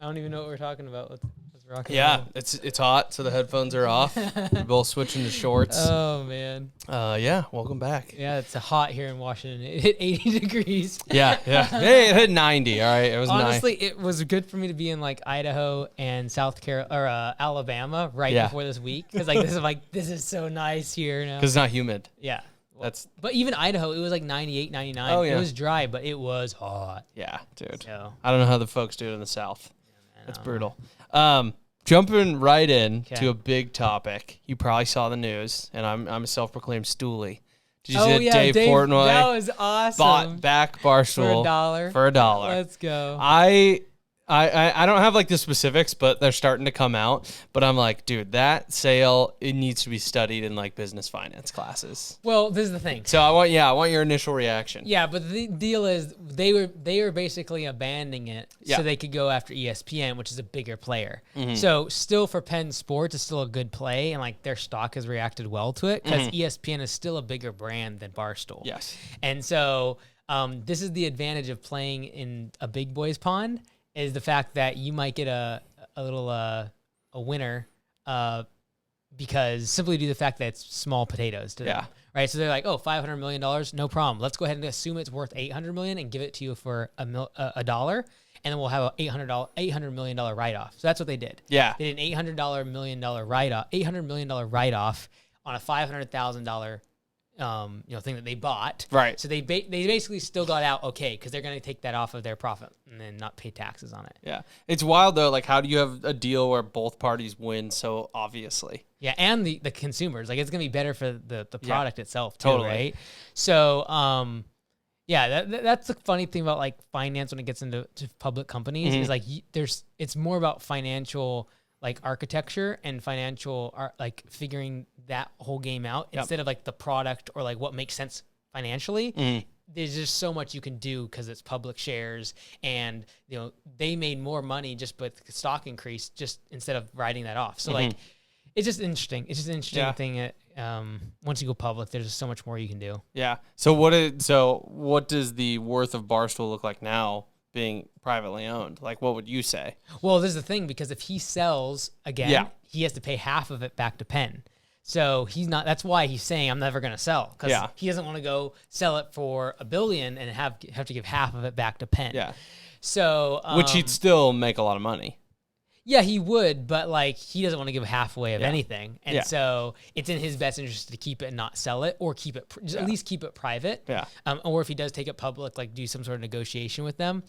I don't even know what we're talking about. Let's rock and Yeah, roll. it's hot, so the headphones are off. We're both switching to shorts. Oh, man. Yeah, welcome back. Yeah, it's hot here in Washington. It hit 80 degrees. Yeah. Hey, it hit 90, all right? It was Honestly, it was good for me to be in, like, Idaho and South Carolina, or Alabama before this week. Because, this is so nice here now. Because it's not humid. Yeah. But even Idaho, it was like 98, 99. Oh, yeah. It was dry, but it was hot. Yeah, dude. So, I don't know how the folks do it in the South. man, It's brutal. Jumping right in to a big topic. You probably saw the news, and I'm a self-proclaimed stoolie. Did you see that Dave Portnoy that was awesome. bought back Barstool for $1? $1. Let's go. I don't have like the specifics, but they're starting to come out. But I'm like, dude, that sale, it needs to be studied in like business finance classes. Well, this is the thing. So I want your initial reaction. Yeah, but the deal is they were basically abandoning it so they could go after ESPN, which is a bigger player. Mm-hmm. So still for Penn Sports, it's still a good play, and like their stock has reacted well to it because ESPN is still a bigger brand than Barstool. Yes. And so this is the advantage of playing in a big boys pond. Is the fact that you might get a winner because simply due to the fact that it's small potatoes to them, right? So they're like, oh, $500 million, no problem. Let's go ahead and assume it's worth $800 million and give it to you for $1, and then we'll have a $800 million write-off. So that's what they did. Yeah, they did an $800 million write-off on a $500,000 thing that they bought. Right. So they basically still got out okay because they're going to take that off of their profit and then not pay taxes on it. Yeah. It's wild, though. Like, how do you have a deal where both parties win so obviously? Yeah, and the consumers. Like, it's going to be better for the product itself, too, totally. Right? So, that's the funny thing about, like, finance when it gets into public companies is, like, it's more about financial like architecture and financial like figuring that whole game out instead of like the product or like what makes sense financially. There's just so much you can do because it's public shares, and they made more money just with the stock increase just instead of writing that off. So like it's just interesting. It's just an interesting thing that once you go public, there's just so much more you can do. Yeah. So what does the worth of Barstool look like now, being privately owned? Like, what would you say? Well, this is the thing, because if he sells again, he has to pay half of it back to Penn. So that's why he's saying I'm never going to sell, because he doesn't want to go sell it for $1 billion and have to give half of it back to Penn. Yeah. So which he'd still make a lot of money. Yeah, he would, but like he doesn't want to give half away of anything, and so it's in his best interest to keep it and not sell it, or keep it at least keep it private. Yeah. Or if he does take it public, like do some sort of negotiation with them.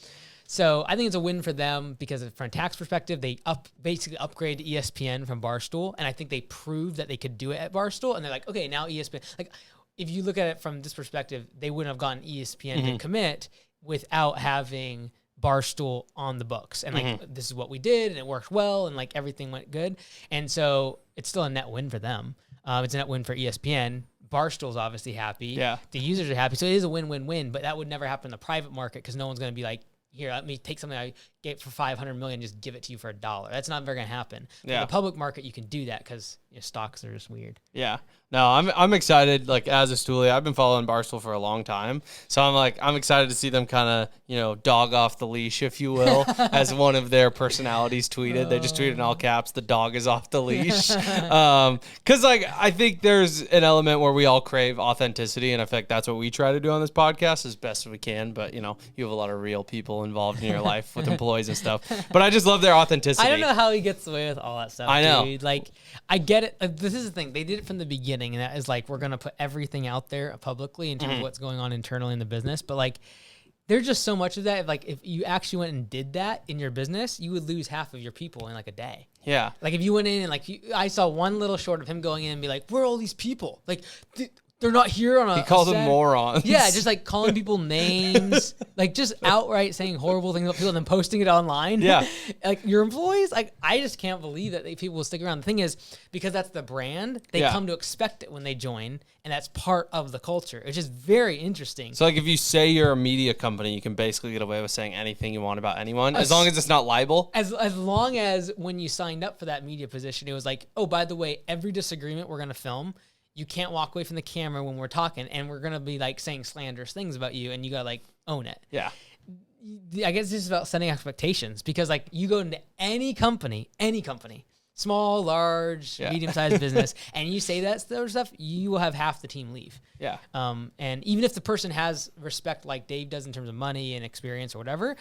So I think it's a win for them because from a tax perspective, they basically upgrade to ESPN from Barstool, and I think they proved that they could do it at Barstool, and they're like, okay, now ESPN. Like, if you look at it from this perspective, they wouldn't have gotten ESPN to commit without having Barstool on the books, and like this is what we did, and it worked well, and like everything went good, and so it's still a net win for them. It's a net win for ESPN. Barstool's obviously happy. Yeah, the users are happy, so it is a win-win-win. But that would never happen in the private market because no one's going to be like, here, let me take something I get for $500 million, just give it to you for $1. That's not ever going to happen. Yeah. In the public market, you can do that because stocks are just weird. Yeah. No, I'm excited. Like, as a stoolie, I've been following Barstool for a long time, so I'm excited to see them kind of dog off the leash, if you will, as one of their personalities tweeted. They just tweeted in all caps, "The dog is off the leash," because I think there's an element where we all crave authenticity, and I feel like that's what we try to do on this podcast as best as we can. But you have a lot of real people involved in your life with employees and stuff. But I just love their authenticity. I don't know how he gets away with all that stuff. I know. Dude. Like, I get it. This is the thing. They did it from the beginning. And that is like, we're going to put everything out there publicly in terms of what's going on internally in the business. But like, there's just so much of that. Like, if you actually went and did that in your business, you would lose half of your people in like a day. Yeah. Like, if you went in and like, I saw one little short of him going in and be like, where are all these people? Like, they're not here on a. He called them morons. Yeah, just like calling people names, like just outright saying horrible things about people and then posting it online. Yeah, like your employees. Like, I just can't believe that people will stick around. The thing is, because that's the brand, they come to expect it when they join, and that's part of the culture. It's just very interesting. So, like, if you say you're a media company, you can basically get away with saying anything you want about anyone, as long as it's not libel. As long as when you signed up for that media position, it was like, oh, by the way, every disagreement we're going to film. You can't walk away from the camera when we're talking, and we're going to be like saying slanderous things about you, and you got to like own it. Yeah. I guess this is about setting expectations, because like you go into any company, small, large, medium-sized business, and you say that sort of stuff, you will have half the team leave. Yeah. And even if the person has respect like Dave does in terms of money and experience or whatever,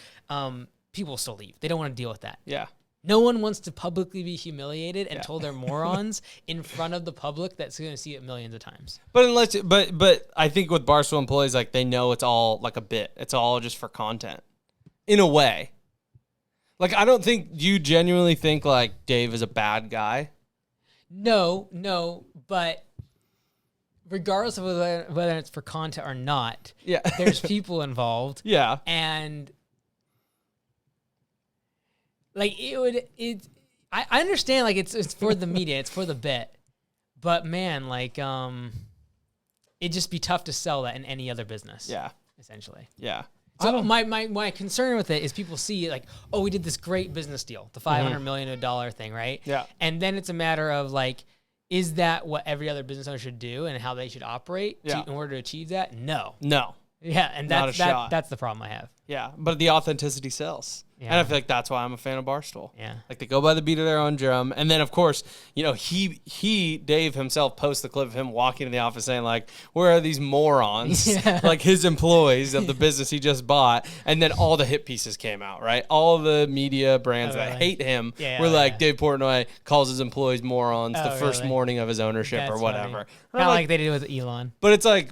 people will still leave. They don't want to deal with that. Yeah. No one wants to publicly be humiliated and told they're morons in front of the public that's going to see it millions of times. But I think with Barstool employees, like they know it's all like a bit. It's all just for content, in a way. Like I don't think you genuinely think like Dave is a bad guy. No, but regardless of whether it's for content or not, there's people involved. Yeah, and. Like I understand like it's for the media, it's for the bit, but man, like it'd just be tough to sell that in any other business. Yeah, essentially. Yeah. So my concern with it is people see like, oh, we did this great business deal, the $500 million thing, right? Yeah. And then it's a matter of like, is that what every other business owner should do and how they should operate in order to achieve that? No. Yeah, and that's the problem I have. Yeah, but the authenticity sells. Yeah. And I feel like that's why I'm a fan of Barstool. Yeah. Like they go by the beat of their own drum. And then of course, you know, Dave himself posts the clip of him walking in the office saying like, where are these morons? Yeah. Like his employees of the business he just bought. And then all the hit pieces came out, right? All the media brands that hate him were like, Dave Portnoy calls his employees morons the first morning of his ownership or whatever. Kind of like they did with Elon. But it's like,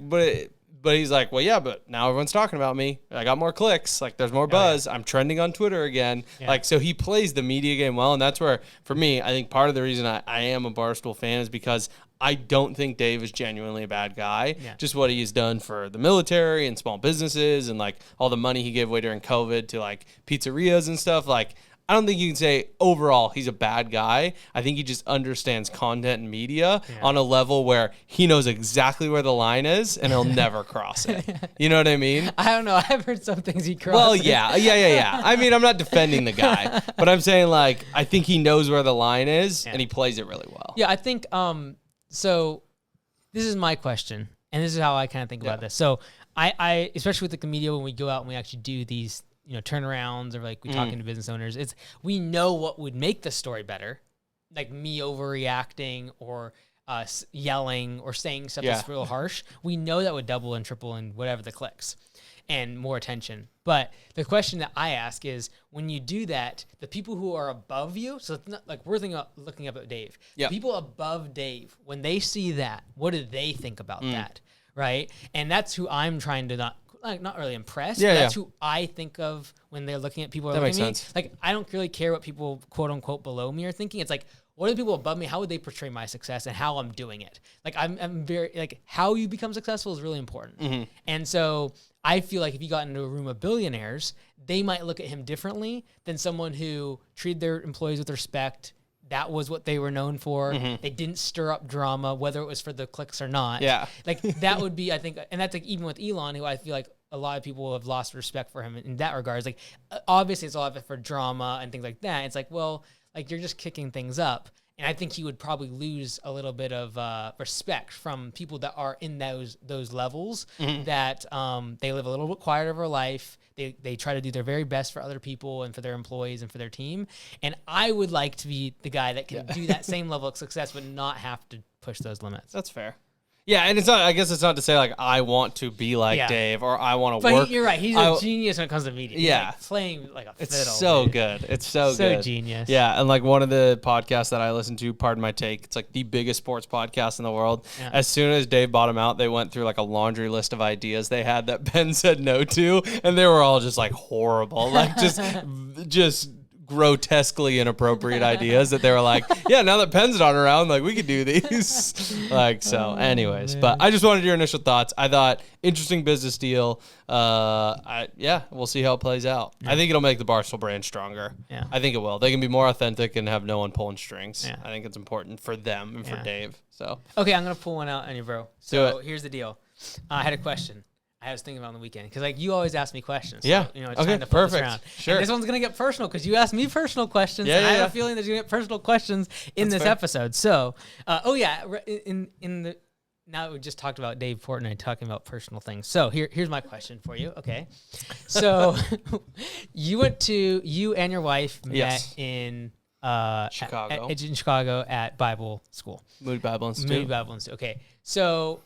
but he's like, well, yeah, but now everyone's talking about me. I got more clicks. Like, there's more buzz. I'm trending on Twitter again. Yeah. Like, so he plays the media game well. And that's where, for me, I think part of the reason I am a Barstool fan is because I don't think Dave is genuinely a bad guy. Yeah. Just what he's done for the military and small businesses and, like, all the money he gave away during COVID to, like, pizzerias and stuff. Like, I don't think you can say overall he's a bad guy. I think he just understands content and media on a level where he knows exactly where the line is and he'll never cross it. You know what I mean? I don't know. I've heard some things he crosses. Well, yeah. I mean, I'm not defending the guy, but I'm saying like I think he knows where the line is and he plays it really well. Yeah, I think so this is my question, and this is how I kind of think about this. So I especially with the media, when we go out and we actually do these turnarounds or like we talking to business owners, we know what would make the story better, like me overreacting or yelling or saying stuff that's real harsh. We know that would double and triple and whatever the clicks and more attention. But the question that I ask is, when you do that, the people who are above you, so it's not like we're looking up at Dave. The people above Dave, when they see that, what do they think about that, right? And that's who I'm trying to not really impressed. Yeah, that's who I think of when they're looking at people. That makes sense. Like, I don't really care what people quote unquote below me are thinking. It's like, what are the people above me? How would they portray my success and how I'm doing it? Like, I'm very like, how you become successful is really important. And so I feel like if you got into a room of billionaires, they might look at him differently than someone who treated their employees with respect. That was what they were known for. They didn't stir up drama, whether it was for the clicks or not. Yeah. Like, that would be, I think, and that's like even with Elon, who I feel like a lot of people have lost respect for him in that regard. It's like, obviously it's a lot of it for drama and things like that. It's like, well, like you're just kicking things up. And I think he would probably lose a little bit of respect from people that are in those levels, that they live a little bit quieter of a life. They try to do their very best for other people and for their employees and for their team. And I would like to be the guy that can do that same level of success but not have to push those limits. That's fair. Yeah, and it's not. I guess it's not to say like I want to be like Dave or I want to work. But you're right. He's a genius when it comes to media. Yeah, like playing like a fiddle. It's so good. It's so good. Genius. Yeah, and like one of the podcasts that I listen to, pardon my take, it's like the biggest sports podcast in the world. Yeah. As soon as Dave bought him out, they went through like a laundry list of ideas they had that Ben said no to, and they were all just like horrible, like just grotesquely inappropriate ideas that they were like, yeah, now that Penn's not around, like we could do these. Like, so anyways, but I just wanted your initial thoughts. I thought interesting business deal. We'll see how it plays out. Yeah. I think it'll make the Barstool brand stronger. Yeah. I think it will. They can be more authentic and have no one pulling strings. Yeah. I think it's important for them and for Dave. So okay, I'm gonna pull one out on you, bro. So here's the deal. I had a question I was thinking about on the weekend, because like you always ask me questions. So, it's trying to flip this around. Sure. And this one's gonna get personal because you asked me personal questions. And I have a feeling there's gonna get personal questions in this episode. So, in now we just talked about Dave Portnoy talking about personal things. So here's my question for you. Okay. So you and your wife met in Chicago. In Chicago at Bible school. Moody Bible Institute. Okay. So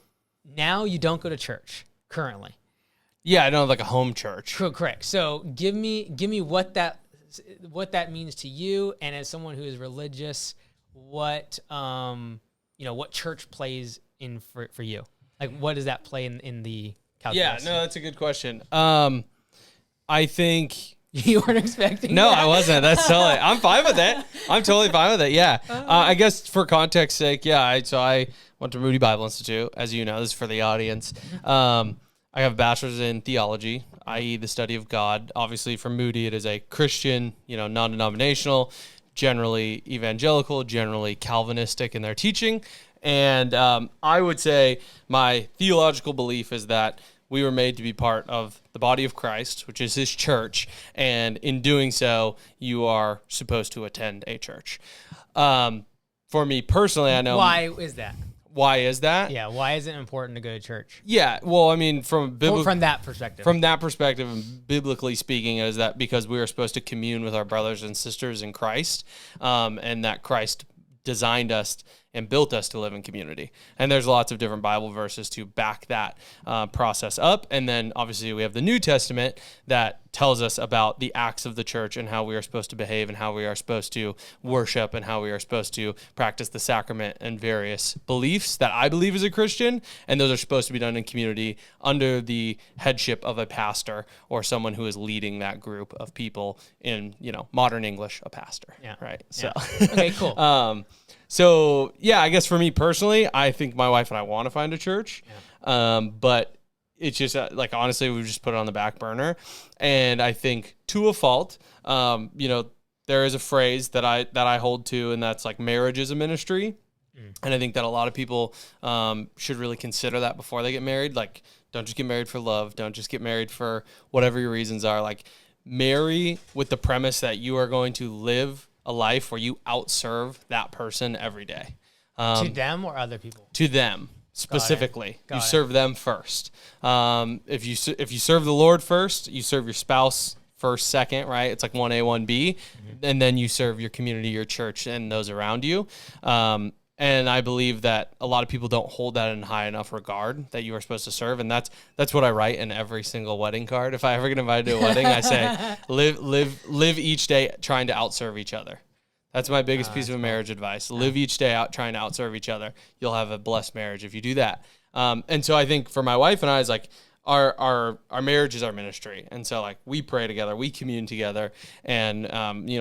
now you don't go to church currently. Yeah, I don't have like a home church. Correct. So give me what that means to you, and as someone who is religious, what what church plays in for you? Like, what does that play in the calculus? Yeah, no, that's a good question. I think you weren't expecting. No, that. I wasn't. That's totally. I'm fine with it. I'm totally fine with it. Yeah. I guess for context sake, yeah. I went to Moody Bible Institute, as you know. This is for the audience. I have a bachelor's in theology, i.e. the study of God. Obviously, for Moody, it is a Christian, non-denominational, generally evangelical, generally Calvinistic in their teaching. And I would say my theological belief is that we were made to be part of the body of Christ, which is his church. And in doing so, you are supposed to attend a church. For me personally, I know. Why is that? Why is that? Yeah, why is it important to go to church? Yeah, well, I mean, from that perspective. From that perspective, and biblically speaking, is that because we are supposed to commune with our brothers and sisters in Christ, and that Christ designed us and built us to live in community. And there's lots of different Bible verses to back that process up. And then obviously we have the New Testament that tells us about the acts of the church and how we are supposed to behave and how we are supposed to worship and how we are supposed to practice the sacrament and various beliefs that I believe as a Christian. And those are supposed to be done in community under the headship of a pastor or someone who is leading that group of people in, modern English, a pastor. Yeah. Right. Yeah. So, okay, cool. So, yeah, I guess for me personally, I think my wife and I want to find a church, but it's just honestly, we've just put it on the back burner. And I think to a fault, there is a phrase that I hold to, and that's like marriage is a ministry. And I think that a lot of people should really consider that before they get married. Like, don't just get married for love. Don't just get married for whatever your reasons are. Like, marry with the premise that you are going to live a life where you outserve that person every day. To them or other people? To them specifically. Got you it. serve them first. If you serve the Lord first, you serve your spouse first, second, right? It's like 1A, 1B. And then you serve your community, your church, and those around you. And I believe that a lot of people don't hold that in high enough regard that you are supposed to serve. And that's what I write in every single wedding card. If I ever get invited to a wedding, I say, live each day trying to outserve each other. That's my biggest piece of marriage advice. Live each day out trying to outserve each other. You'll have a blessed marriage if you do that. And so I think for my wife and I, it's like, our marriage is our ministry. And so like we pray together, we commune together, and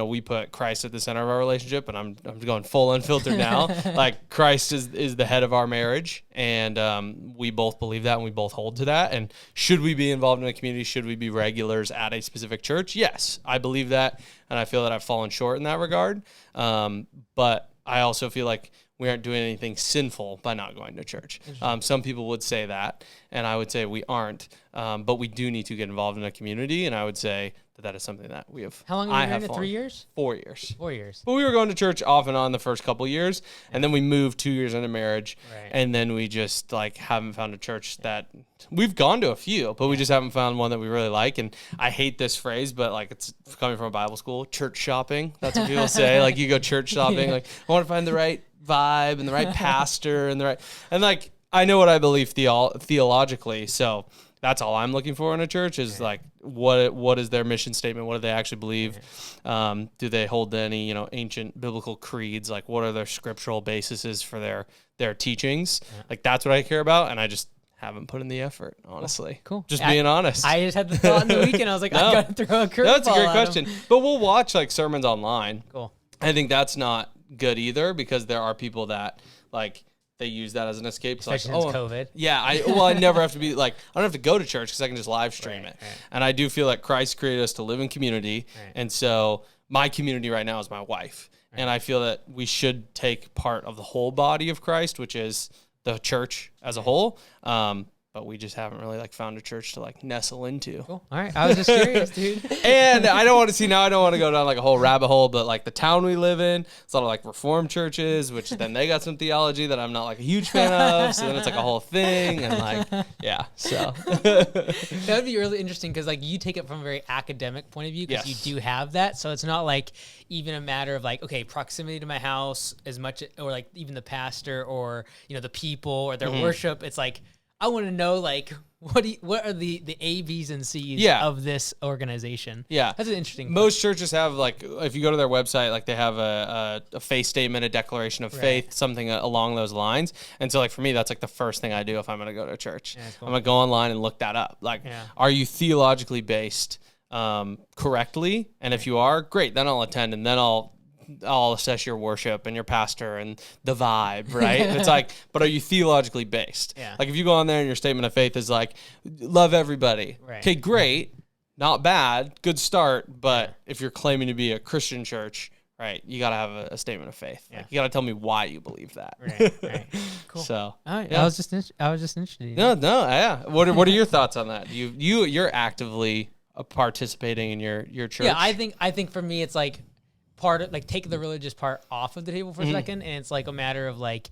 we put Christ at the center of our relationship. And I'm going full unfiltered now. Like Christ is the head of our marriage, and we both believe that and we both hold to that. And should we be involved in a community? Should we be regulars at a specific church? Yes, I believe that, and I feel that I've fallen short in that regard. But I also feel like we aren't doing anything sinful by not going to church. Some people would say that, and I would say we aren't. But we do need to get involved in a community, and I would say that is something that we have. How long have you been in it? 3 years? 4 years. 4 years. But we were going to church off and on the first couple of years, and then we moved 2 years into marriage, and then we just haven't found a church that we've gone to a few, but we just haven't found one that we really like. And I hate this phrase, but it's coming from a Bible school, church shopping. That's what people say. Like you go church shopping, I want to find the right vibe and the right pastor and I know what I believe theologically, so that's all I'm looking for in a church is what is their mission statement? What do they actually believe? Do they hold to any ancient biblical creeds? Like what are their scriptural bases for their teachings? Like that's what I care about, and I just haven't put in the effort, honestly. Cool. Just being honest. I just had the thought in the weekend. I was like, I got to throw a curveball. That's a great question. But we'll watch sermons online. Cool. I think that's not good either, because there are people that they use that as an escape. Especially since COVID. Yeah. I never have to be I don't have to go to church because I can just live stream it. Right. And I do feel like Christ created us to live in community. Right. And so my community right now is my wife. Right. And I feel that we should take part of the whole body of Christ, which is the church as a whole. But but we just haven't really like found a church to like nestle into. Cool. All right. I was just curious, dude. And I don't want to go down like a whole rabbit hole, but like the town we live in, it's a lot of like Reformed churches, which then they got some theology that I'm not like a huge fan of. So then it's like a whole thing. And like, yeah, so. That would be really interesting because like you take it from a very academic point of view because you do have that. So it's not like even a matter of like, okay, proximity to my house as much, or like even the pastor or, you know, the people or their worship. It's like, I want to know like what are the A, B's, and C's of this organization? Yeah, that's an interesting. Most churches have like, if you go to their website, like they have a faith statement, a declaration of faith, something along those lines. And so like for me, that's like the first thing I do if I'm going to go to a church. Yeah, cool. I'm going to go online and look that up. Like, are you theologically based correctly? And if you are, great. Then I'll attend, and then I'll assess your worship and your pastor and the vibe, right? It's like, but are you theologically based? Yeah. Like if you go on there and your statement of faith is like, love everybody. Right. Okay, great. Not bad. Good start. But if you're claiming to be a Christian church, right, you got to have a statement of faith. Yeah. Like, you got to tell me why you believe that. Right. Cool. So, all right. I was just interested. No, yeah. What are your thoughts on that? You're actively participating in your church. Yeah, I think for me, it's like, part of like take the religious part off of the table for a second, and it's like a matter of like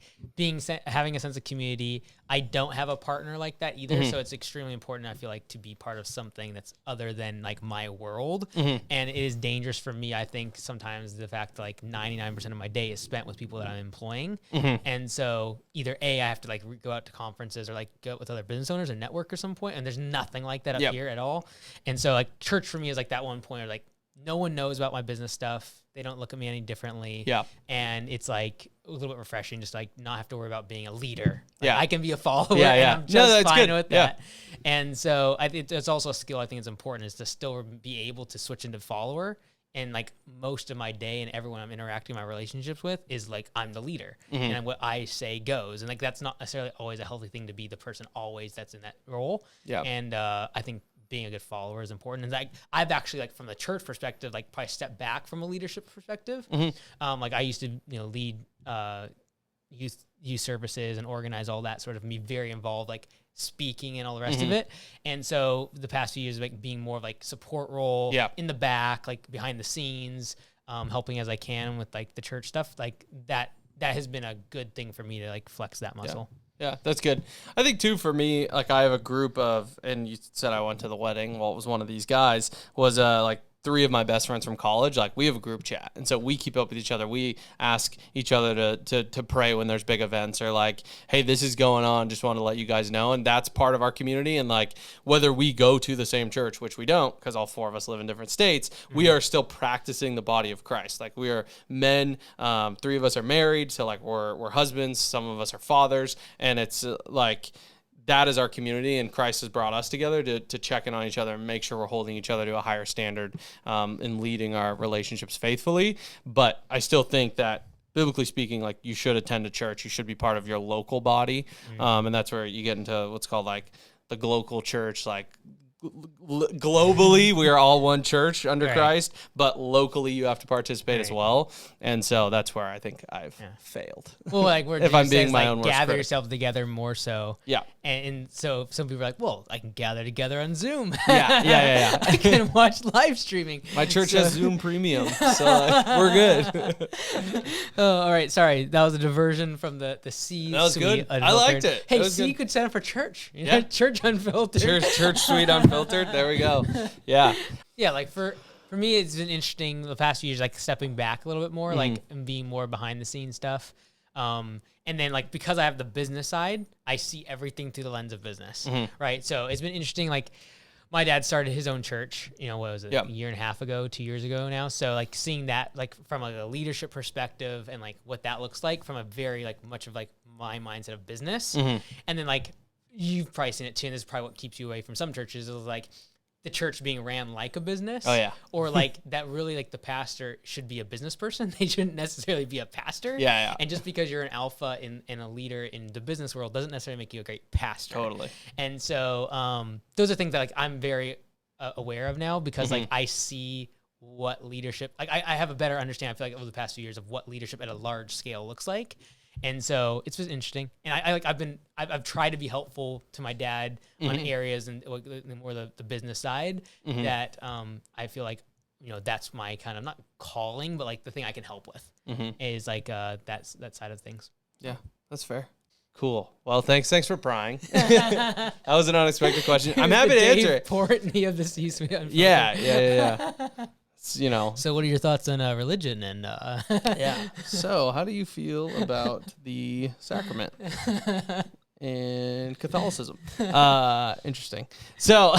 having a sense of community. I don't have a partner like that either, so it's extremely important, I feel like, to be part of something that's other than like my world. And it is dangerous for me, I think, sometimes the fact that like 99% of my day is spent with people that I'm employing, and so either I have to like go out to conferences or like go out with other business owners and network at some point, and there's nothing like that up here at all. And so like church for me is like that one point where like no one knows about my business stuff. They don't look at me any differently. Yeah. And it's like a little bit refreshing just like not have to worry about being a leader. Like, I can be a follower and I'm just fine with that. And so I think it's also a skill I think is important, is to still be able to switch into follower. And like most of my day and everyone I'm interacting my relationships with is like I'm the leader and what I say goes. And like that's not necessarily always a healthy thing to be the person always that's in that role. Yeah. And I think being a good follower is important. And like I've actually, like from the church perspective, like probably stepped back from a leadership perspective. Like I used to, lead youth services and organize all that sort of, be very involved, like speaking and all the rest of it. And so the past few years, like being more of like support role in the back, like behind the scenes, helping as I can with like the church stuff, like that has been a good thing for me to like flex that muscle. Yeah, that's good. I think, too, for me, like, I have a group of, and you said I went to the wedding. Well, it was one of these guys, was, like, 3 of my best friends from college. Like, we have a group chat, and so we keep up with each other. We ask each other to pray when there's big events, or like, hey, this is going on, just want to let you guys know. And that's part of our community. And like, whether we go to the same church, which we don't, because all 4 of us live in different states, we are still practicing the body of Christ. Like, we are men, 3 of us are married, so like we're husbands, some of us are fathers, and it's like, that is our community, and Christ has brought us together to check in on each other and make sure we're holding each other to a higher standard and leading our relationships faithfully. But I still think that, biblically speaking, like, you should attend a church. You should be part of your local body, and that's where you get into what's called like the glocal church, like globally we are all one church under Christ, but locally you have to participate as well. And so that's where I think I've failed. Well, like if I'm being my own worst critic. Gather yourself together more so. Yeah. And so some people are like, well, I can gather together on Zoom. Yeah. I can watch live streaming. My church has Zoom Premium, so we're good. Oh, all right. Sorry, that was a diversion from the C. That was good. I liked it. Hey, C could stand for church. Church Unfiltered. Church Suite Unfiltered. There we go. Yeah. Yeah, like for me, it's been interesting the past few years, like stepping back a little bit more, like and being more behind the scenes stuff. And then like because I have the business side, I see everything through the lens of business, right? So it's been interesting. Like my dad started his own church, what was it, a year and a half ago, 2 years ago now. So like seeing that like from like a leadership perspective and like what that looks like from a very like much of like my mindset of business. And then like you've probably seen it too, and this is probably what keeps you away from some churches, is like the church being ran like a business. Oh yeah. Or like that really like the pastor should be a business person. They shouldn't necessarily be a pastor. Yeah. And just because you're an alpha and a leader in the business world doesn't necessarily make you a great pastor. Totally. And so those are things that like I'm very aware of now, because like I see what leadership, like I have a better understanding, I feel like, over the past few years of what leadership at a large scale looks like. And so it's just interesting. And I've tried to be helpful to my dad on areas and more the business side that I feel like, that's my kind of not calling, but like the thing I can help with is like that side of things. Yeah, that's fair. Cool. Well, thanks for prying. That was an unexpected question. I'm happy to answer it. Portney of the C-suite. Yeah. So what are your thoughts on religion and yeah. So how do you feel about the sacrament and Catholicism? Interesting. So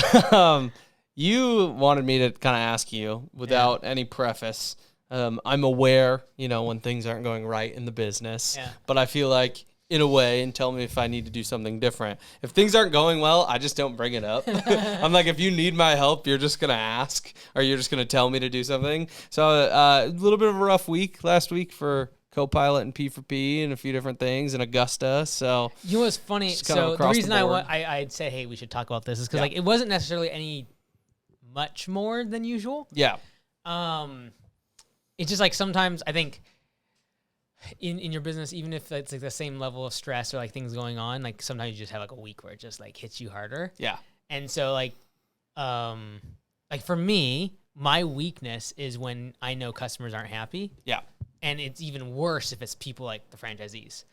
you wanted me to kind of ask you without any preface. I'm aware, when things aren't going right in the business, but I feel like in a way, and tell me if I need to do something different. If things aren't going well, I just don't bring it up. I'm like, if you need my help, you're just going to ask, or you're just going to tell me to do something. So a little bit of a rough week last week for Copilot and P4P and a few different things in Augusta. So what's funny? So the reason I'd say, hey, we should talk about this is because like it wasn't necessarily any much more than usual. Yeah. It's just like sometimes I think in your business, even if it's like the same level of stress or like things going on, like sometimes you just have like a week where it just like hits you harder. Yeah. And so like for me, my weakness is when I know customers aren't happy. Yeah. And it's even worse if it's people like the franchisees.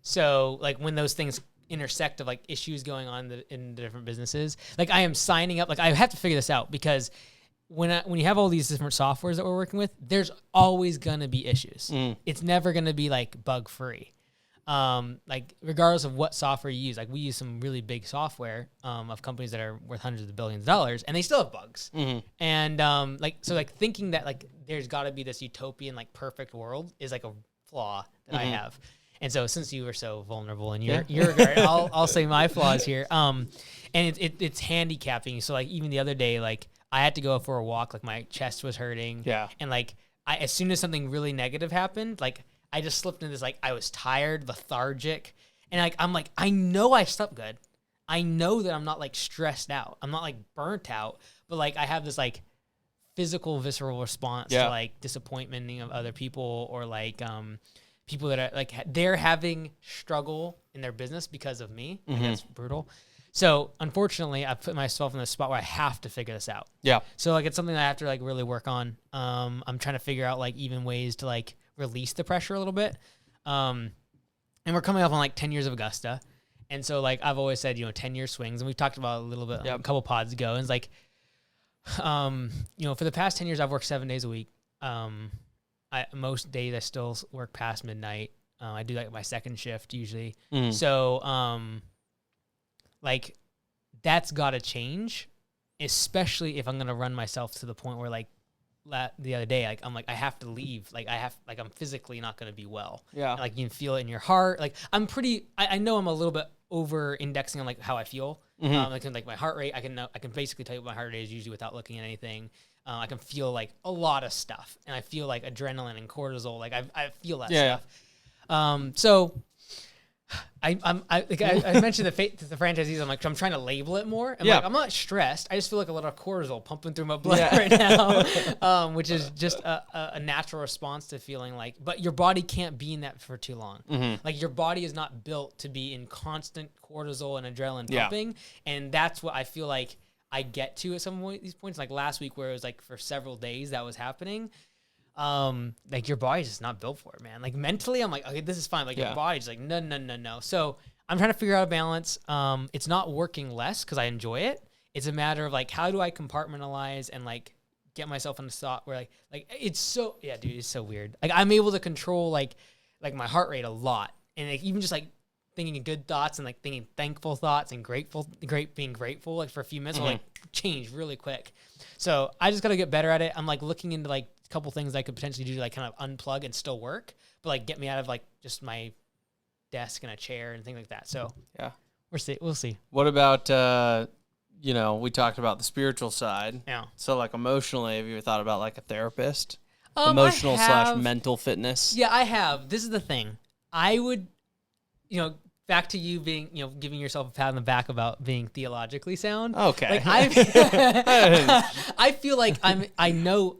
So like when those things intersect of like issues going on in the different businesses, like I am signing up, like I have to figure this out because when you have all these different softwares that we're working with, there's always going to be issues. It's never going to be like bug free. Like regardless of what software you use, like we use some really big software of companies that are worth hundreds of billions of dollars and they still have bugs. And thinking that like there's got to be this utopian like perfect world is like a flaw that I have. And so since you were so vulnerable in your regard, I'll say my flaws here. And it's handicapping. So like even the other day, like I had to go for a walk, like my chest was hurting. Yeah. And like as soon as something really negative happened, like I just slipped into this, like I was tired, lethargic. And like, I'm like, I know I slept good. I know that I'm not like stressed out. I'm not like burnt out, but like I have this like physical, visceral response to like disappointment of other people or like people that are like, they're having struggle in their business because of me. And that's brutal. So unfortunately, I put myself in the spot where I have to figure this out. Yeah. So like it's something that I have to like really work on. I'm trying to figure out like even ways to like release the pressure a little bit. And we're coming up on like 10 years of Augusta. And so like I've always said, 10-year swings, and we've talked about it a little bit a couple pods ago. And it's like, for the past 10 years, I've worked 7 days a week. Most days I still work past midnight. I do like my second shift usually. So, like that's got to change, especially if I'm going to run myself to the point where like the other day, like I'm like, I have to leave. Like I'm physically not going to be well. Yeah. And, like you can feel it in your heart. Like I know I'm a little bit over indexing on like how I feel. Like my heart rate, I can basically tell you what my heart rate is usually without looking at anything. I can feel like a lot of stuff, and I feel like adrenaline and cortisol. Like I feel that stuff. So I mentioned to the franchisees, I'm trying to label it more. Like, I'm not stressed. I just feel like a lot of cortisol pumping through my blood right now, which is just a natural response to feeling like, but your body can't be in that for too long. Like your body is not built to be in constant cortisol and adrenaline pumping. And that's what I feel like I get to at some of these points. Like last week where it was like for several days that was happening. Like your body's just not built for it, man. Like mentally, I'm like, okay, this is fine. Like your body's like, no. So I'm trying to figure out a balance. It's not working less because I enjoy it. It's a matter of like, how do I compartmentalize and like get myself in a spot where like it's so, dude, it's so weird. Like I'm able to control like my heart rate a lot. And like, even just like thinking good thoughts and like thinking thankful thoughts and being grateful like for a few minutes will like change really quick. So I just got to get better at it. I'm like looking into like a couple things I could potentially do to like kind of unplug and still work, but like get me out of like just my desk and a chair and things like that. So yeah, we'll see. What about, we talked about the spiritual side. Yeah. So like emotionally, have you ever thought about like a therapist? Emotional / mental fitness? Yeah, I have. This is the thing. I would, back to you being, giving yourself a pat on the back about being theologically sound. Okay. Like I feel like I know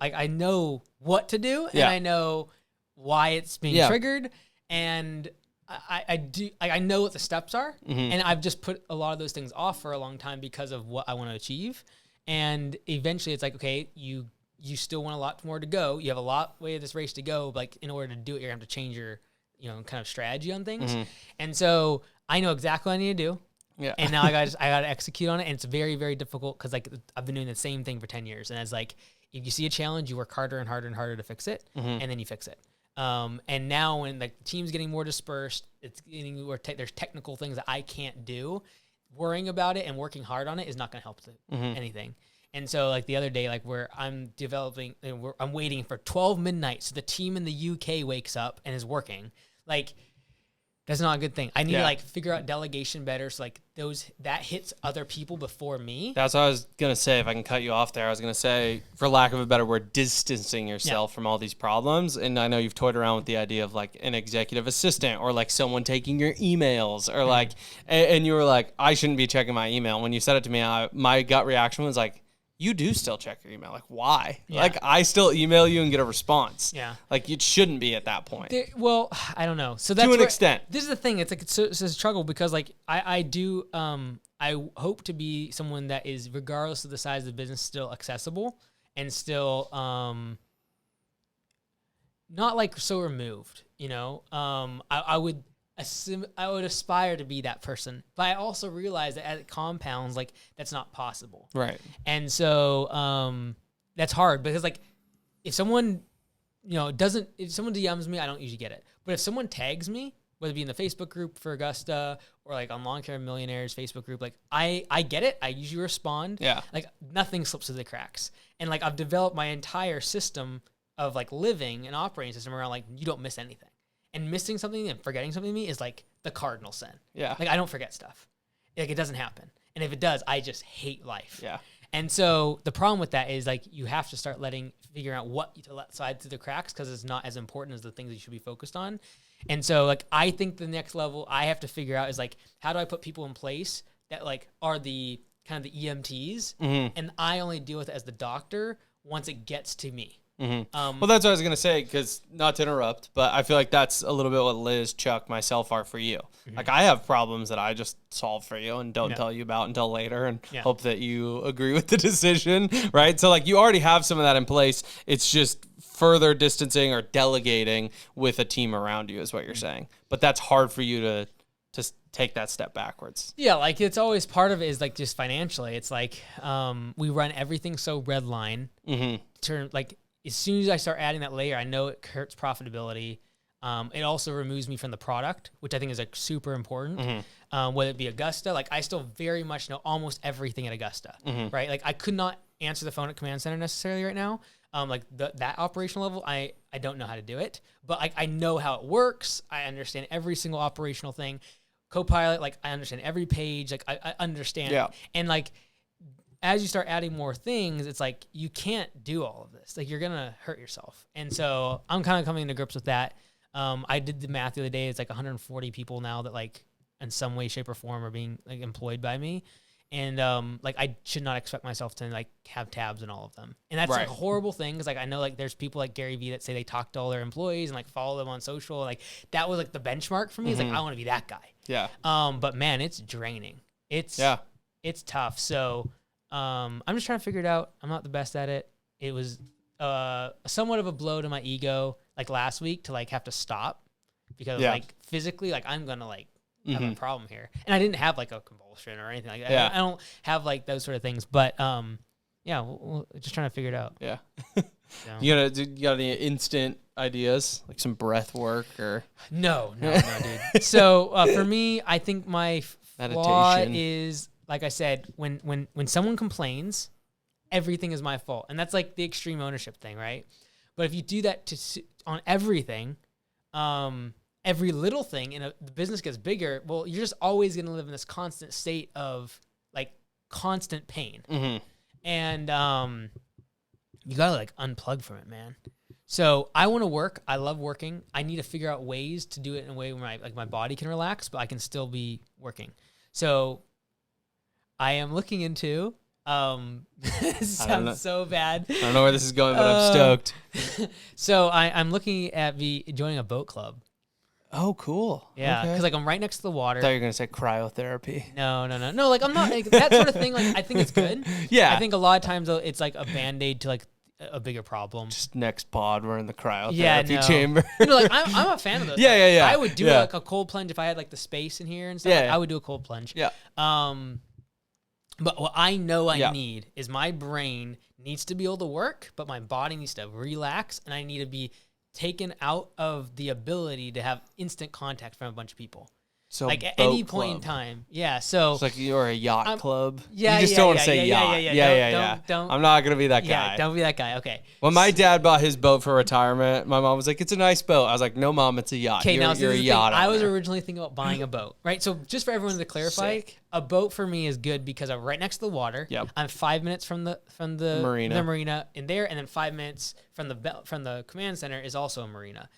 what to do and I know why it's being triggered. And I do, like, I know what the steps are, and I've just put a lot of those things off for a long time because of what I want to achieve. And eventually it's like, okay, you still want a lot more to go. You have a lot way of this race to go. Like, in order to do it, you're going to have to change your, kind of strategy on things. And so I know exactly what I need to do. Yeah. And now I got to execute on it. And it's very, very difficult because, like, I've been doing the same thing for 10 years. And it's like, if you see a challenge, you work harder and harder and harder to fix it. And then you fix it. And now when the team's getting more dispersed, it's getting where there's technical things that I can't do. Worrying about it and working hard on it is not going to help anything. And so, like, the other day, like, where I'm I'm waiting for 12 midnight so the team in the UK wakes up and is working. Like, that's not a good thing. I need to, like, figure out delegation better so, like, that hits other people before me. That's what I was going to say. If I can cut you off there, I was going to say, for lack of a better word, distancing yourself from all these problems. And I know you've toyed around with the idea of, like, an executive assistant or, like, someone taking your emails or, like, and you were like, I shouldn't be checking my email. When you said it to me, my gut reaction was like, you do still check your email. Like, why? Yeah. Like, I still email you and get a response. Yeah. Like, it shouldn't be at that point. Well, I don't know. So that's to an extent. This is the thing. It's like, it's a struggle because, like, I do, I hope to be someone that is, regardless of the size of the business, still accessible and still, not, like, so removed, I would aspire to be that person, but I also realize that as it compounds, like, that's not possible. Right. And so, that's hard because, like, if someone, if someone DMs me, I don't usually get it. But if someone tags me, whether it be in the Facebook group for Augusta or, like, on Lawn Care Millionaires Facebook group, like, I get it. I usually respond. Yeah. Like, nothing slips through the cracks. And, like, I've developed my entire system of, like, living and operating system around, like, you don't miss anything. And missing something and forgetting something to me is, like, the cardinal sin. Yeah. Like, I don't forget stuff. Like, it doesn't happen. And if it does, I just hate life. Yeah. And so the problem with that is, like, you have to start figuring out what to let slide through the cracks because it's not as important as the things you should be focused on. And so, like, I think the next level I have to figure out is, like, how do I put people in place that, like, are the kind of the EMTs and I only deal with it as the doctor once it gets to me. Well, that's what I was going to say, because not to interrupt, but I feel like that's a little bit what Liz, Chuck, myself are for you. Like, I have problems that I just solve for you and don't tell you about until later and hope that you agree with the decision, right? So, like, you already have some of that in place. It's just further distancing or delegating with a team around you is what you're saying. But that's hard for you to take that step backwards. Yeah, like, it's always part of it is, like, just financially. It's like we run everything so red line. Like, as soon as I start adding that layer, I know it hurts profitability. It also removes me from the product, which I think is, like, super important. Whether it be Augusta, like, I still very much know almost everything at Augusta, right? Like, I could not answer the phone at Command Center necessarily right now. Like, that operational level, I don't know how to do it, but, like, I know how it works. I understand every single operational thing. Copilot, like, I understand every page. Like, I understand. Yeah. And, like, as you start adding more things, it's like, you can't do all of this. Like, you're going to hurt yourself. And so I'm kind of coming to grips with that. I did the math the other day. It's like 140 people now that, like, in some way, shape, or form are being, like, employed by me. And, like, I should not expect myself to, like, have tabs in all of them. And that's like a horrible thing. Because, like, I know, like, there's people like Gary Vee that say they talk to all their employees and, like, follow them on social. Like, that was, like, the benchmark for me. It's like, I want to be that guy. Yeah. But man, it's draining. It's tough. So, I'm just trying to figure it out. I'm not the best at it. It was somewhat of a blow to my ego, like, last week to, like, have to stop because like, physically, like, I'm gonna, like, have a problem here. And I didn't have, like, a convulsion or anything like that. Yeah. I don't have, like, those sort of things. But we're just trying to figure it out. Yeah. You got any instant ideas, like some breath work or? No, dude. So for me, I think my flaw is, like I said, when someone complains, everything is my fault. And that's, like, the extreme ownership thing, right? But if you do that on everything, every little thing, and the business gets bigger, well, you're just always going to live in this constant state of, like, constant pain. And you got to, like, unplug from it, man. So I want to work. I love working. I need to figure out ways to do it in a way where my body can relax, but I can still be working. So I am looking into, this sounds so bad. I don't know where this is going, but I'm stoked. So I'm looking at joining a boat club. Oh, cool. Yeah, because like I'm right next to the water. I thought you were gonna say cryotherapy. No. Like I'm not like, that sort of thing. Like I think it's good. Yeah. I think a lot of times though, it's like a band-aid to like a bigger problem. Just next pod, we're in the cryotherapy chamber. Like I'm a fan of those. Yeah. I would do like a cold plunge if I had like the space in here and stuff. I would do a cold plunge. Yeah. But what I know I need is my brain needs to be able to work, but my body needs to relax, and I need to be taken out of the ability to have instant contact from a bunch of people. So like at any point in time. Yeah. So it's like you're a yacht club. Yeah. You just don't want to say yacht. Yeah. Don't. I'm not going to be that guy. Yeah, don't be that guy. Okay. When my dad bought his boat for retirement, my mom was like, it's a nice boat. I was like, no, Mom, it's a yacht. Okay, now you're a yacht. I was originally thinking about buying a boat, right? So just for everyone to clarify, a boat for me is good because I'm right next to the water. Yep. I'm 5 minutes from the marina in there, and then 5 minutes from the command center is also a marina.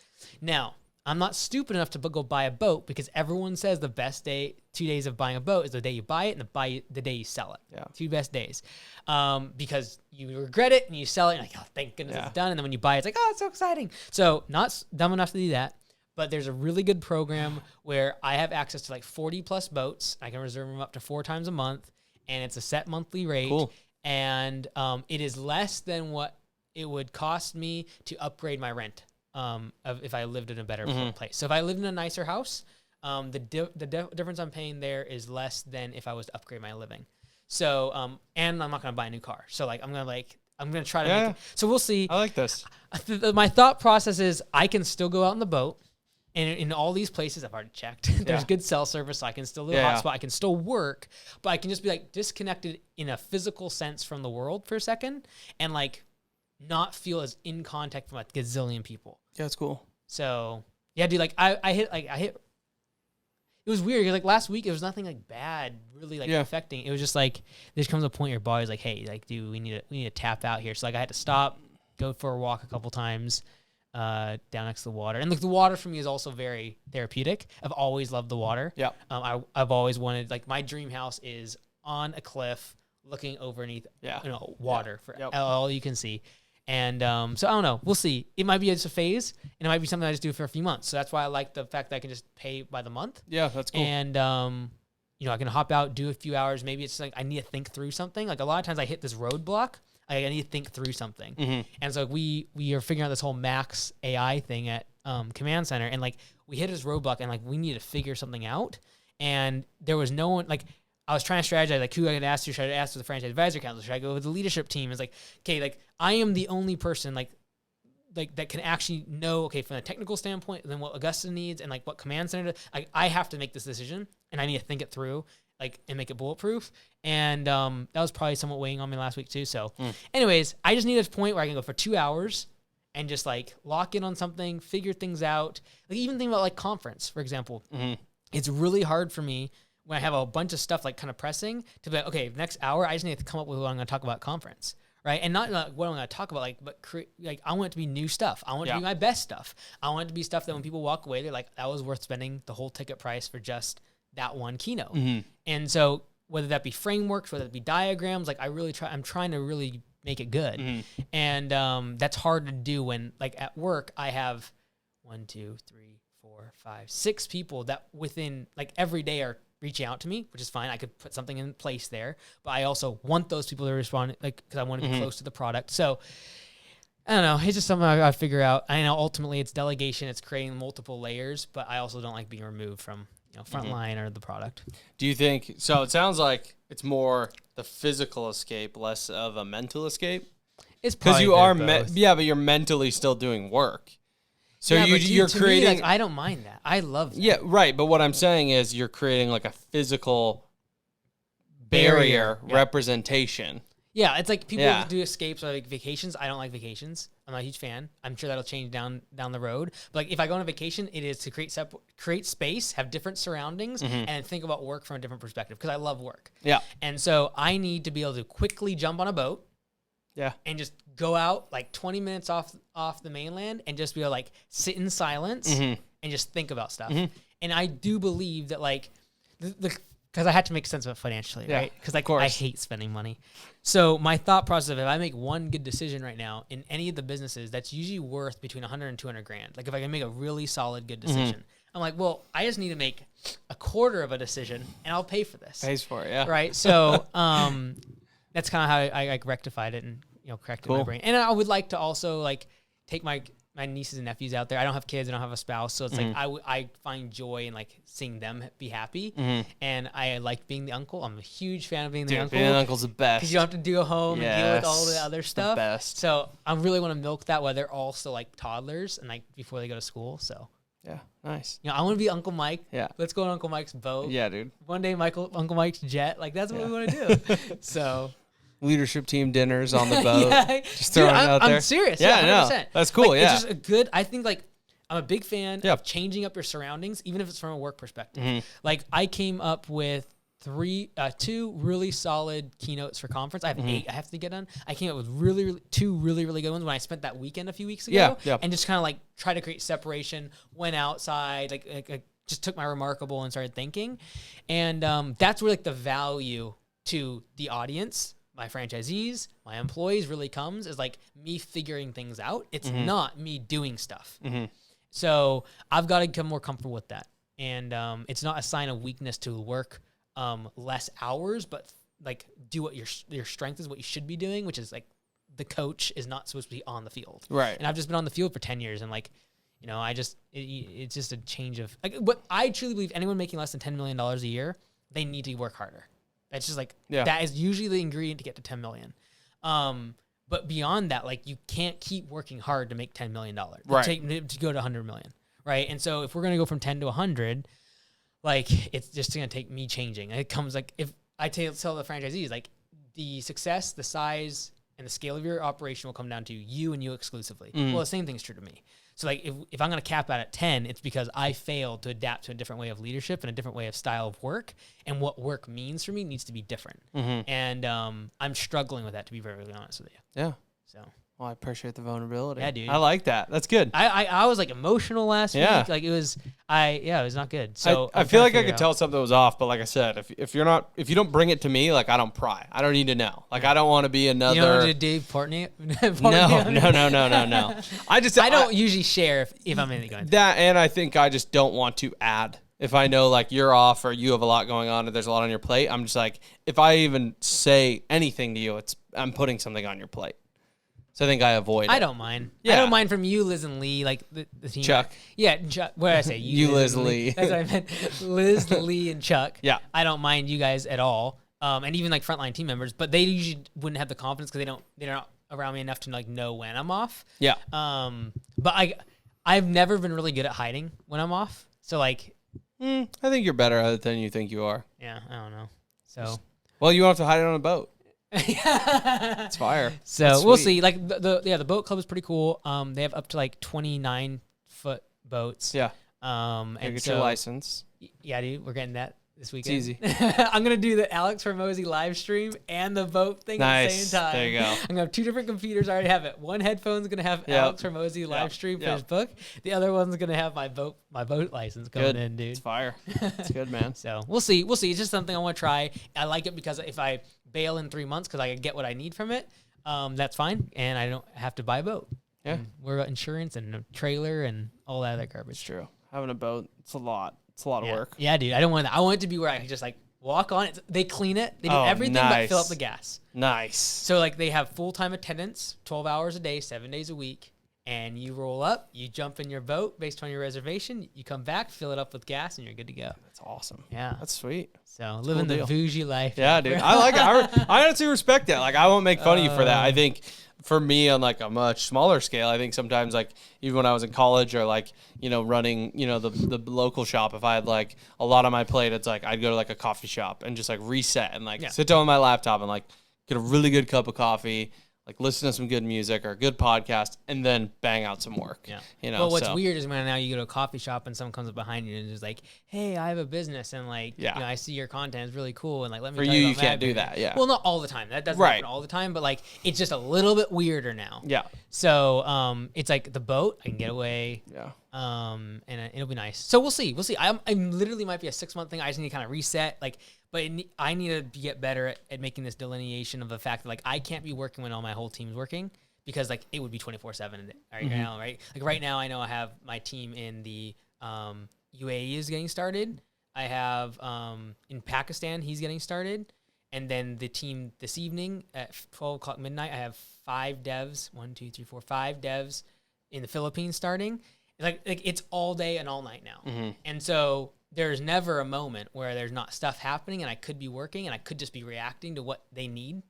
Now, I'm not stupid enough to go buy a boat because everyone says the best 2 days of buying a boat is the day you buy it and the day you sell it. Yeah. 2 best days. Because you regret it and you sell it and you're like, oh, thank goodness it's done. And then when you buy it, it's like, oh, it's so exciting. So not dumb enough to do that. But there's a really good program where I have access to like 40 plus boats. I can reserve them up to 4 times a month, and it's a set monthly rate. Cool. And it is less than what it would cost me to upgrade my rent. If I lived in a better place. So if I lived in a nicer house, the difference I'm paying there is less than if I was to upgrade my living. So, and I'm not going to buy a new car. So like, I'm going to try to make it. So we'll see. I like this. My thought process is I can still go out on the boat, and in all these places I've already checked, there's good cell service. So I can still live hotspot. I can still work, but I can just be like disconnected in a physical sense from the world for a second. And like, not feel as in contact from a gazillion people. Yeah, it's cool. So yeah, dude, like I hit. It was weird because like last week it was nothing like bad really like affecting. It was just like there comes a point where your body's like, hey, like dude, we need to tap out here. So like I had to stop, go for a walk a couple times, down next to the water. And like the water for me is also very therapeutic. I've always loved the water. Yeah. I've always wanted, like, my dream house is on a cliff looking overneath water for all you can see. And so I don't know. We'll see. It might be just a phase, and it might be something I just do for a few months. So that's why I like the fact that I can just pay by the month. Yeah, that's cool. And I can hop out, do a few hours. Maybe it's like I need to think through something. Like a lot of times I hit this roadblock. I need to think through something. Mm-hmm. And so we are figuring out this whole Max AI thing at Command Center, and like we hit this roadblock, and like we need to figure something out. And there was no one like. I was trying to strategize, like, who I could ask to. Should I ask to the franchise advisor council? Should I go with the leadership team? It's like, okay, like, I am the only person, like that can actually know, okay, from a technical standpoint, then what Augusta needs and, like, what Command Center does. I have to make this decision, and I need to think it through, like, and make it bulletproof. And that was probably somewhat weighing on me last week, too. So, anyways, I just need a point where I can go for 2 hours and just, like, lock in on something, figure things out. Like, even think about, like, conference, for example. Mm-hmm. It's really hard for me when I have a bunch of stuff like kind of pressing to be like, okay, next hour, I just need to come up with what I'm going to talk about at conference, right? And not what I'm going to talk about, like, but I want it to be new stuff. I want it to be my best stuff. I want it to be stuff that when people walk away, they're like, that was worth spending the whole ticket price for just that one keynote. Mm-hmm. And so whether that be frameworks, whether it be diagrams, like I'm trying to really make it good. Mm-hmm. And that's hard to do when, like, at work, I have 1, 2, 3, 4, 5, 6 people that within, like, every day are reaching out to me, which is fine. I could put something in place there, but I also want those people to respond, like, because I want to be close to the product. So I don't know. It's just something I got to figure out. I know ultimately it's delegation. It's creating multiple layers, but I also don't like being removed from, frontline or the product. Do you think, so it sounds like it's more the physical escape, less of a mental escape? It's probably because but you're mentally still doing work. So you're creating. Me, like, I don't mind that. I love that. Yeah, right. But what I'm saying is you're creating like a physical barrier representation. Yeah, it's like people do escapes or like vacations. I don't like vacations. I'm not a huge fan. I'm sure that'll change down the road. But like if I go on a vacation, it is to create space, have different surroundings, and think about work from a different perspective because I love work. Yeah. And so I need to be able to quickly jump on a boat. Yeah. And just go out like 20 minutes off the mainland and just be able to like sit in silence and just think about stuff. Mm-hmm. And I do believe that like because I had to make sense of it financially, right? Because like I hate spending money. So my thought process of if I make one good decision right now in any of the businesses, that's usually worth between 100 and 200 grand. Like if I can make a really solid good decision, I'm like, well, I just need to make a quarter of a decision, and I'll pay for this. Pays for it, yeah. Right. So that's kind of how I like rectified it and corrected my brain. And I would like to also like take my nieces and nephews out there. I don't have kids. I don't have a spouse, so it's like I find joy in like seeing them be happy, and I like being the uncle. I'm a huge fan of being the uncle. Being the uncle's the best because you don't have to go home and deal with all the other stuff. The best. So I really want to milk that while they're all still like toddlers and like before they go to school. So yeah, nice. I want to be Uncle Mike. Yeah, let's go on Uncle Mike's boat. Yeah, dude. One day, Uncle Mike's jet. Like that's what we want to do. So. Leadership team dinners on the boat. Just throwing it out there. I'm serious. Yeah, 100%. No, that's cool. Like, yeah, it's just a good. I think like I'm a big fan of changing up your surroundings, even if it's from a work perspective. Like I came up with two really solid keynotes for conference. I have 8 I have to get done. I came up with two really good ones when I spent that weekend a few weeks ago. And just kind of like try to create separation. Went outside, like just took my remarkable and started thinking, and that's where like the value to the audience, my franchisees, my employees really comes is like me figuring things out. It's not me doing stuff. So I've got to become more comfortable with that. And it's not a sign of weakness to work less hours, but like do what your strength is, what you should be doing, which is like the coach is not supposed to be on the field. Right. And I've just been on the field for 10 years and like, it's just a change of like, but I truly believe anyone making less than $10 million a year, they need to work harder. That's just like, that is usually the ingredient to get to 10 million. But beyond that, like you can't keep working hard to make $10 million, to go to 100 million. Right. And so if we're going to go from 10 to 100, like it's just going to take me changing. It comes like, if I tell the franchisees, like the success, the size and the scale of your operation will come down to you and you exclusively. Well, the same thing's true to me. So like if I'm going to cap out at 10, it's because I failed to adapt to a different way of leadership and a different way of style of work. And what work means for me needs to be different. And I'm struggling with that, to be very, very honest with you. Yeah. So. Well, I appreciate the vulnerability. Yeah, dude. I like that. That's good. I was like emotional last week. Like it was not good. So I feel like I could tell something was off, but like I said, if you don't bring it to me, like I don't pry. I don't need to know. Like I don't want to be another. You don't want to do Dave Portnoy? No. I don't usually share if I'm anything going through. That, and I think I just don't want to add. If I know like you're off or you have a lot going on and there's a lot on your plate, I'm just like, if I even say anything to you, I'm putting something on your plate. So I think I avoid it. I don't mind. Yeah. I don't mind from you, Liz and Lee, like the team. Chuck. Yeah, Chuck. What did I say? You Liz, Lee. That's what I meant. Liz, Lee, and Chuck. Yeah. I don't mind you guys at all. And even like frontline team members, but they usually wouldn't have the confidence because they're not around me enough to like know when I'm off. Yeah. But I've never been really good at hiding when I'm off. So like, I think you're better than you think you are. Yeah, I don't know. So. Well, you won't have to hide it on a boat. It's fire. So we'll see. Like the boat club is pretty cool. They have up to like 29-foot boats. Yeah. And get your license. Yeah, dude, we're getting that this weekend. It's easy. I'm gonna do the Alex Hormozy live stream and the boat thing at the same time. There you go. I'm gonna have 2 different computers. I already have it. One headphone's gonna have Alex Hormozy live stream for his book. The other one's gonna have my boat license coming in, dude. It's fire. It's good, man. So we'll see. It's just something I want to try. I like it because if I bail in 3 months because I get what I need from it, that's fine, and I don't have to buy a boat. Yeah, we're got insurance and a trailer and all that other garbage. It's true. Having a boat, it's a lot. It's a lot of work. Yeah, dude. I don't want that. I want it to be where I can just like walk on it. They clean it. They do everything but fill up the gas. Nice. So like they have full-time attendants, 12 hours a day, 7 days a week. And you roll up, you jump in your boat based on your reservation. You come back, fill it up with gas, and you're good to go. That's awesome. Yeah. That's sweet. So living the bougie life. Yeah, dude. I like it. I honestly respect that. Like, I won't make fun of you for that. I think for me on like a much smaller scale, I think sometimes like even when I was in college or like, running, the local shop, if I had like a lot on my plate, it's like I'd go to like a coffee shop and just like reset and like sit down on my laptop and like get a really good cup of coffee, like listen to some good music or a good podcast, and then bang out some work. Yeah. Well, what's weird is when now you go to a coffee shop and someone comes up behind you and is like, "Hey, I have a business and like, I see your content is really cool and like let me." For tell you can't do that. Yeah. Well, not all the time. That doesn't happen all the time, but like it's just a little bit weirder now. Yeah. So it's like the boat, I can get away. Yeah. And it'll be nice. So we'll see. I'm literally might be a 6-month thing. I just need to kind of reset. Like. But I need to get better at making this delineation of the fact that like I can't be working when all my whole team's working because like it would be 24/7 right now, right? Like right now I know I have my team in the UAE is getting started. I have in Pakistan, he's getting started. And then the team this evening at 12 o'clock midnight, I have 5 devs, 5 devs in the Philippines starting. Like it's all day and all night now. Mm-hmm. And so there's never a moment where there's not stuff happening and I could be working and I could just be reacting to what they need.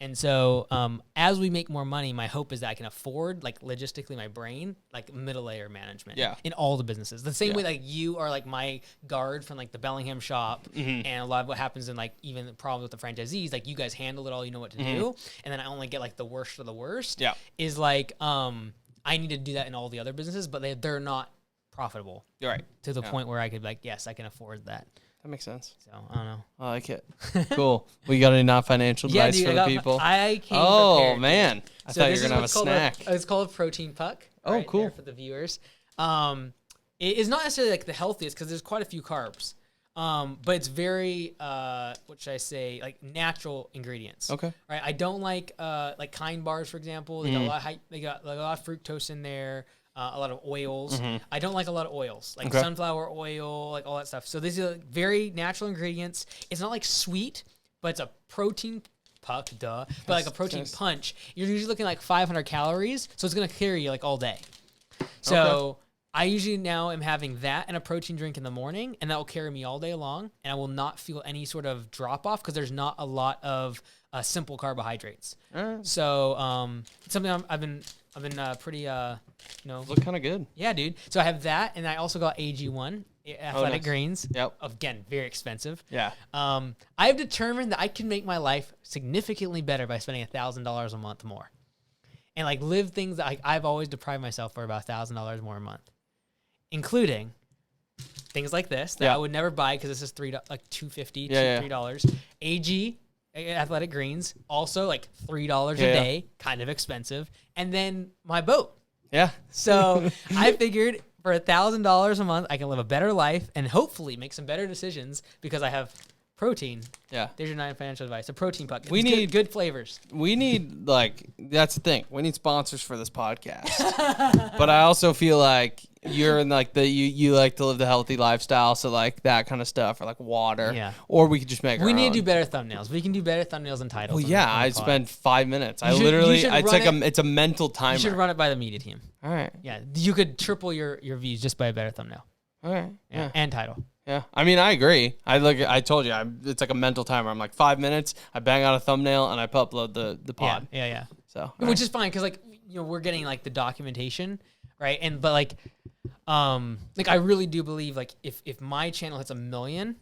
And so as we make more money, my hope is that I can afford, like logistically, my brain, like middle layer management in all the businesses. The same way like you are like my guard from like the Bellingham shop and a lot of what happens in like even the problems with the franchisees, like you guys handle it all, you know what to do. And then I only get like the worst of the worst is like I need to do that in all the other businesses, but they're not profitable. Right. To the point where I could be like, yes, I can afford that. That makes sense. So, I don't know. I like it. Cool. We got any non-financial advice for the people? I came prepared. Man. I thought you were going to have a snack. It's called a protein puck. Oh, cool. For the viewers. It is not necessarily like the healthiest because there's quite a few carbs. But it's very, what should I say, like natural ingredients. Okay. Right. I don't like Kind bars, for example. They got a lot of fructose in there. A lot of oils. I don't like a lot of oils, like sunflower oil, like all that stuff. So these are very natural ingredients. It's not like sweet, but it's a protein puck, but like a protein punch. You're usually looking like 500 calories, so it's going to carry you like all day. So I usually now am having that and a protein drink in the morning, and that will carry me all day long, and I will not feel any sort of drop off because there's not a lot of simple carbohydrates. So it's something I've been pretty, look kind of good. Yeah, dude. So I have that, and I also got AG1, Athletic Greens. Yep. Again, very expensive. Yeah. I've determined that I can make my life significantly better by spending $1,000 a month more, and like live things that I've always deprived myself for about $1,000 more a month, including things like this that I would never buy because this is $2.50, $3. AG. Athletic Greens, also like $3 a day, kind of expensive. And then my boat. Yeah. So I figured for $1,000 a month, I can live a better life and hopefully make some better decisions because I have protein. Yeah. There's your non-financial advice. A protein puck. We need good flavors. We need that's the thing. We need sponsors for this podcast. But I also feel like you're in like you like to live the healthy lifestyle, so like that kind of stuff, or like water. Yeah. Or we could just make. We need to do better thumbnails. We can do better thumbnails and titles. Well, yeah, I spend 5 minutes. It's a mental timer. You should run it by the media team. All right. Yeah, you could triple your views just by a better thumbnail. All right. Yeah. And title. Yeah, I mean, I agree. I told you, it's like a mental timer. I'm like 5 minutes. I bang out a thumbnail and I upload the pod. Yeah. So, which is fine because we're getting like the documentation, right? But I really do believe like if my channel hits 1 million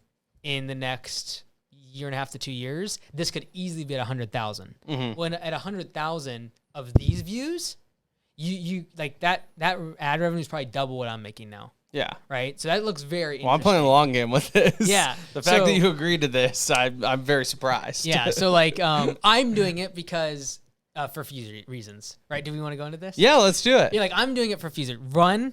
in the next year and a half to 2 years, this could easily be at 100,000. When at 100,000 of these views, you like that ad revenue is probably double what I'm making now. Yeah. Right. So that looks very interesting. Well, I'm playing a long game with this. Yeah. The fact that you agreed to this, I'm very surprised. Yeah. So I'm doing it because for a few reasons. Right. Do we want to go into this? Yeah, let's do it. Yeah. I'm doing it for a few reasons. One,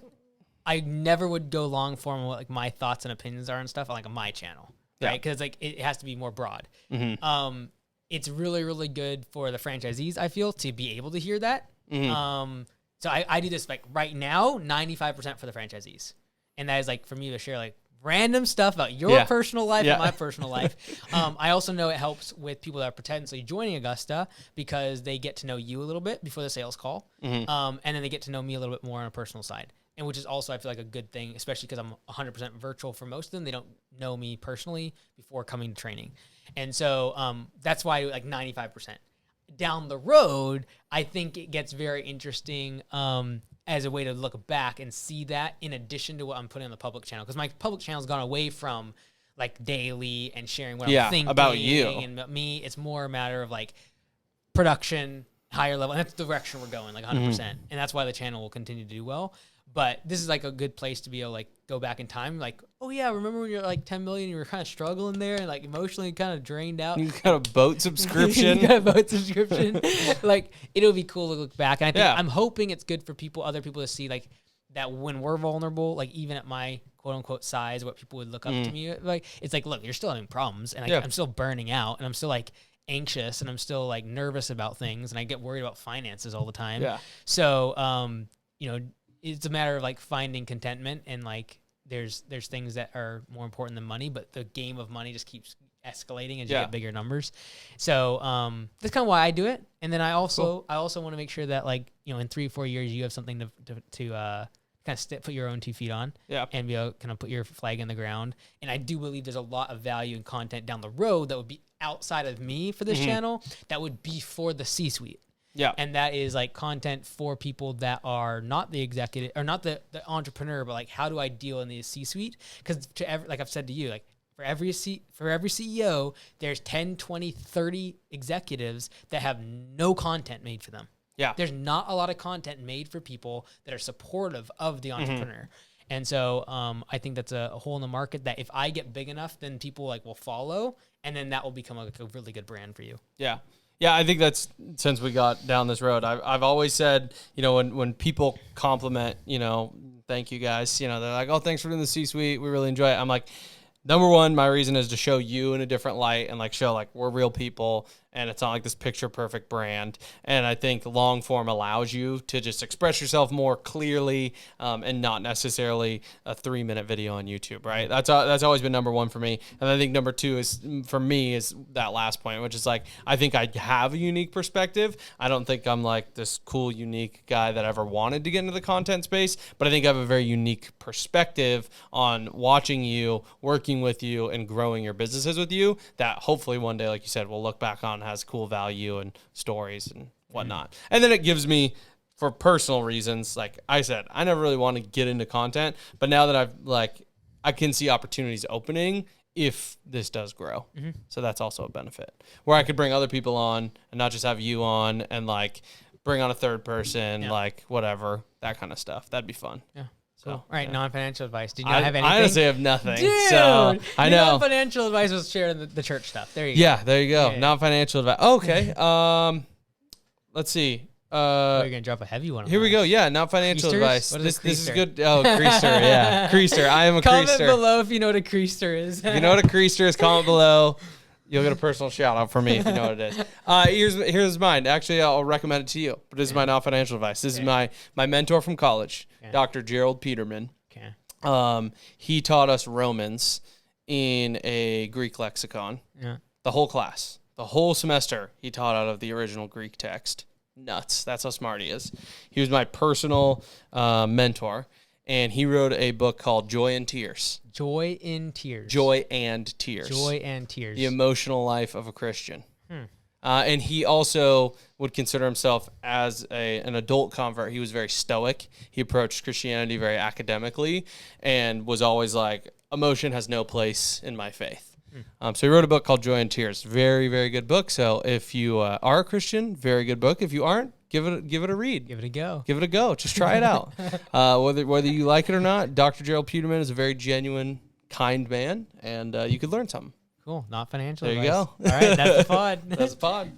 I never would go long form on what like my thoughts and opinions are and stuff on like my channel. Right. Because it has to be more broad. It's really, really good for the franchisees, I feel, to be able to hear that. So I do this like right now, 95% for the franchisees. And that is like for me to share like random stuff about your personal life and my personal life. I also know it helps with people that are potentially joining Augusta because they get to know you a little bit before the sales call. And then they get to know me a little bit more on a personal side. And which is also, I feel like, a good thing, especially because I'm 100% virtual for most of them. They don't know me personally before coming to training. And so that's why I do like 95%. Down the road, I think it gets very interesting as a way to look back and see that in addition to what I'm putting on the public channel. Because my public channel has gone away from like daily and sharing what I'm thinking about you and about me. It's more a matter of like production, higher level. And that's the direction we're going, like 100%. And that's why the channel will continue to do well. But this is like a good place to be able to like go back in time. Like, oh yeah, remember when you're like 10 million, you were kind of struggling there and like emotionally kind of drained out. You got a boat subscription. Like it'll be cool to look back. And I think I'm hoping it's good for other people to see like that when we're vulnerable, like even at my quote unquote size, what people would look up to me. Like, it's like, look, you're still having problems and I'm still burning out and I'm still like anxious and I'm still like nervous about things and I get worried about finances all the time. Yeah. So, it's a matter of like finding contentment and like there's things that are more important than money, but the game of money just keeps escalating as you get bigger numbers. So that's kind of why I do it. And then I also want to make sure that, like, you know, in 3-4 years you have something to kind of put your own 2 feet on, and be able to kind of put your flag in the ground. And I do believe there's a lot of value and content down the road that would be outside of me for this channel that would be for the C-suite. Yeah. And that is like content for people that are not the executive or not the entrepreneur, but like, how do I deal in the C-suite? Because like I've said to you, like for every CEO, there's 10, 20, 30 executives that have no content made for them. Yeah. There's not a lot of content made for people that are supportive of the entrepreneur. And so I think that's a hole in the market that if I get big enough, then people like will follow, and then that will become like a really good brand for you. Yeah. Yeah, I think that's, since we got down this road, I've always said, you know, when people compliment, you know, thank you guys, you know, they're like, oh, thanks for doing the C-suite, we really enjoy it. I'm like, number one, my reason is to show you in a different light and like show like we're real people and it's not like this picture perfect brand. And I think long form allows you to just express yourself more clearly and not necessarily a 3-minute video on YouTube, right? That's always been number one for me. And I think number two is, for me, is that last point, which is like, I think I have a unique perspective. I don't think I'm like this cool, unique guy that ever wanted to get into the content space, but I think I have a very unique perspective on watching you, working with you, and growing your businesses with you that hopefully one day, like you said, we'll look back on has cool value and stories and whatnot. And then it gives me, for personal reasons, like I said, I never really want to get into content, but now that I can see opportunities opening if this does grow. So that's also a benefit where I could bring other people on and not just have you on and like bring on a third person, like whatever, that kind of stuff. That'd be fun. Yeah. So, all right, non-financial advice. Did you not have anything? I honestly have nothing. Dude, so I know. Non-financial advice was sharing the church stuff. There you go. Yeah, there you go. Yeah. Non-financial advice. Okay. Let's see. Are you gonna drop a heavy one? Here we go. Yeah, non-financial advice. This is good. Oh, creaster. Yeah, creaster. I am a comment creaster. Comment below if you know what a creaster is. If you know what a creaster is, comment below. You'll get a personal shout out from me if you know what it is. Here's mine. Actually, I'll recommend it to you. But this is my non-financial advice. This is my mentor from college, Dr. Gerald Peterman. He taught us Romans in a Greek lexicon. Yeah. The whole class, the whole semester, he taught out of the original Greek text. Nuts. That's how smart he is. He was my personal mentor, and he wrote a book called Joy and Tears. Joy and Tears. Joy and Tears. Joy and Tears. The emotional life of a Christian. And he also would consider himself as an adult convert. He was very stoic. He approached Christianity very academically and was always like, emotion has no place in my faith. So he wrote a book called Joy and Tears. Very, very good book. So if you are a Christian, very good book. If you aren't, give it a read. Give it a go. Give it a go. Just try it out. Whether you like it or not, Dr. Gerald Peterman is a very genuine, kind man, and you could learn something. Cool. Not financial advice. There you go. All right, that's the pod. That's the pod.